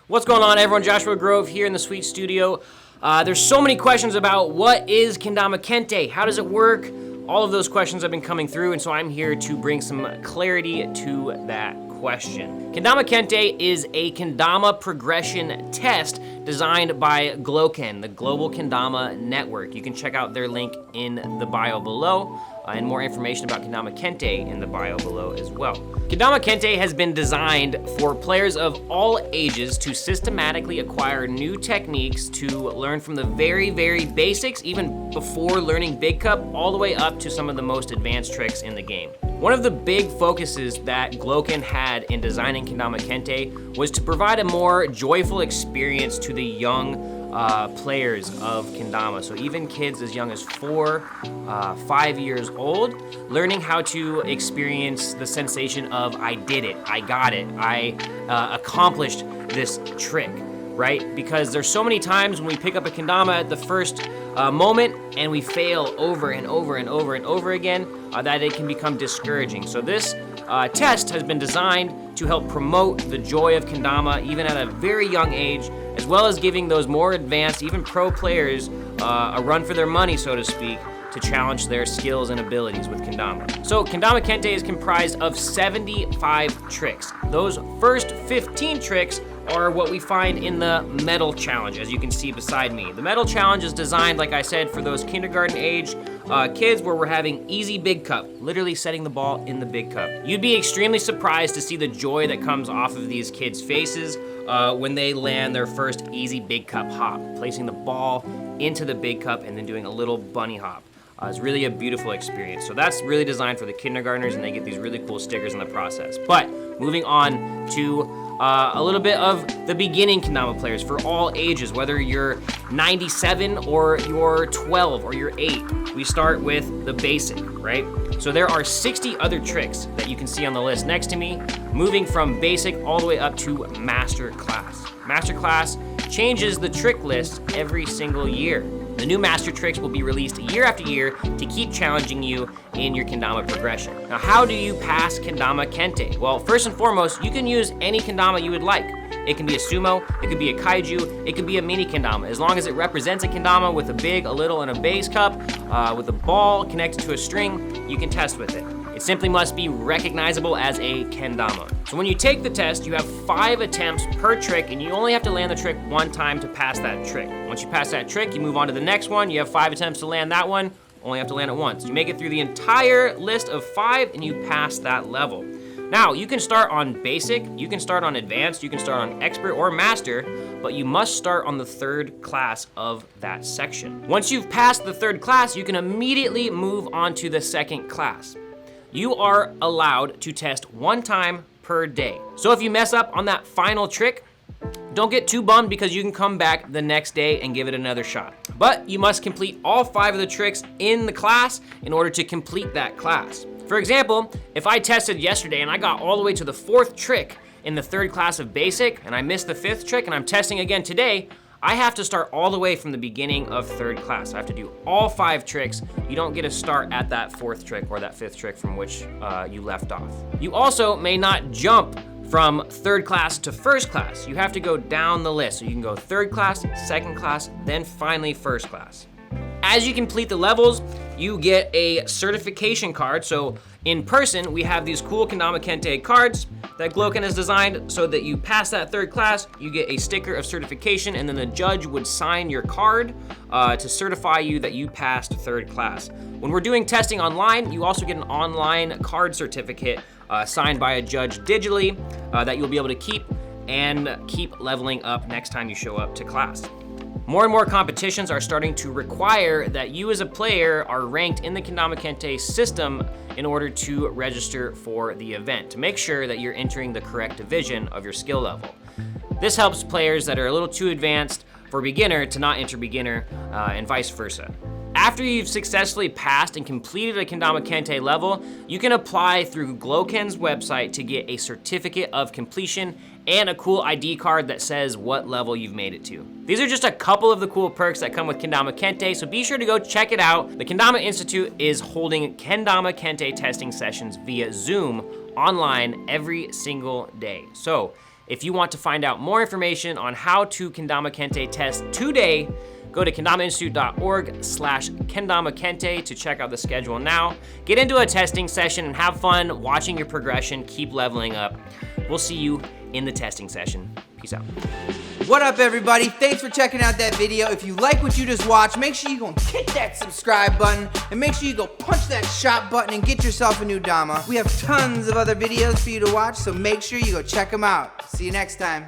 What's going on, everyone? Joshua Grove here in the Sweet Studio. There's so many questions about what is Kendama Kentei? How does it work? All of those questions have been coming through, and so I'm here to bring some clarity to that question. Kendama Kentei is a kendama progression test designed by Gloken, the Global Kendama Network. You can check out their link in the bio below, and more information about Kendama Kentei in the bio below as well. Kendama Kentei has been designed for players of all ages to systematically acquire new techniques to learn from the very, very basics, even before learning Big Cup, all the way up to some of the most advanced tricks in the game. One of the big focuses that Gloken had in designing Kendama Kentei was to provide a more joyful experience to the young players of kendama. So even kids as young as 4, 5 years old, learning how to experience the sensation of I did it, I got it, I accomplished this trick, right? Because there's so many times when we pick up a kendama at the first moment and we fail over and over and over and over again, that it can become discouraging. So this test has been designed to help promote the joy of kendama even at a very young age, as well as giving those more advanced, even pro players, a run for their money, so to speak, to challenge their skills and abilities with kendama. So Kendama Kentei is comprised of 75 tricks. Those first 15 tricks are what we find in the medal challenge, as you can see beside me. The medal challenge is designed, like I said, for those kindergarten age kids, where we're having easy Big Cup, literally setting the ball in the Big Cup. You'd be extremely surprised to see the joy that comes off of these kids' faces when they land their first easy Big Cup hop, placing the ball into the Big Cup and then doing a little bunny hop. It's really a beautiful experience. So that's really designed for the kindergartners, and they get these really cool stickers in the process. But moving on to a little bit of the beginning kendama players for all ages, whether you're 97 or you're 12 or you're 8. We start with the basic, right? So there are 60 other tricks that you can see on the list next to me, moving from basic all the way up to master class. Master class changes the trick list every single year. The new master tricks will be released year after year to keep challenging you in your kendama progression. Now, how do you pass Kendama Kentei? Well, first and foremost, you can use any kendama you would like. It can be a sumo, it could be a kaiju, it could be a mini kendama. As long as it represents a kendama with a big, a little, and a base cup, with a ball connected to a string, you can test with it. It simply must be recognizable as a kendama. So when you take the test, you have 5 attempts per trick, and you only have to land the trick 1 time to pass that trick. Once you pass that trick, you move on to the next one. You have 5 attempts to land that one, only have to land it once. You make it through the entire list of 5, and you pass that level. Now, you can start on basic, you can start on advanced, you can start on expert or master, but you must start on the 3rd class of that section. Once you've passed the 3rd class, you can immediately move on to the 2nd class. You are allowed to test 1 time per day. So if you mess up on that final trick, don't get too bummed, because you can come back the next day and give it another shot. But you must complete all 5 of the tricks in the class in order to complete that class. For example, if I tested yesterday and I got all the way to the 4th trick in the 3rd class of basic, and I missed the 5th trick and I'm testing again today, I have to start all the way from the beginning of 3rd class. I have to do all 5 tricks. You don't get to start at that 4th trick or that 5th trick from which you left off. You also may not jump from 3rd class to 1st class. You have to go down the list. So you can go 3rd class, 2nd class, then finally 1st class. As you complete the levels, you get a certification card. So in person, we have these cool Kendama Kentei cards that Gloken has designed so that you pass that 3rd class, you get a sticker of certification, and then the judge would sign your card to certify you that you passed 3rd class. When we're doing testing online, you also get an online card certificate signed by a judge digitally that you'll be able to keep leveling up next time you show up to class. More and more competitions are starting to require that you as a player are ranked in the Kendama Kentei system in order to register for the event, to make sure that you're entering the correct division of your skill level. This helps players that are a little too advanced for beginner to not enter beginner, and vice versa. After you've successfully passed and completed a Kendama Kentei level, you can apply through Gloken's website to get a certificate of completion and a cool ID card that says what level you've made it to. These are just a couple of the cool perks that come with Kendama Kentei, so be sure to go check it out. The Kendama Institute is holding Kendama Kentei testing sessions via Zoom online every single day. So If you want to find out more information on how to Kendama Kentei test today, go to kendamainstitute.org/Kendama Kentei to check out the schedule now. Get into a testing session and have fun watching your progression. Keep leveling up. We'll see you in the testing session. Peace out. What up, everybody? Thanks for checking out that video. If you like what you just watched, make sure you go hit that subscribe button and make sure you go punch that shop button and get yourself a new Dama. We have tons of other videos for you to watch, so make sure you go check them out. See you next time.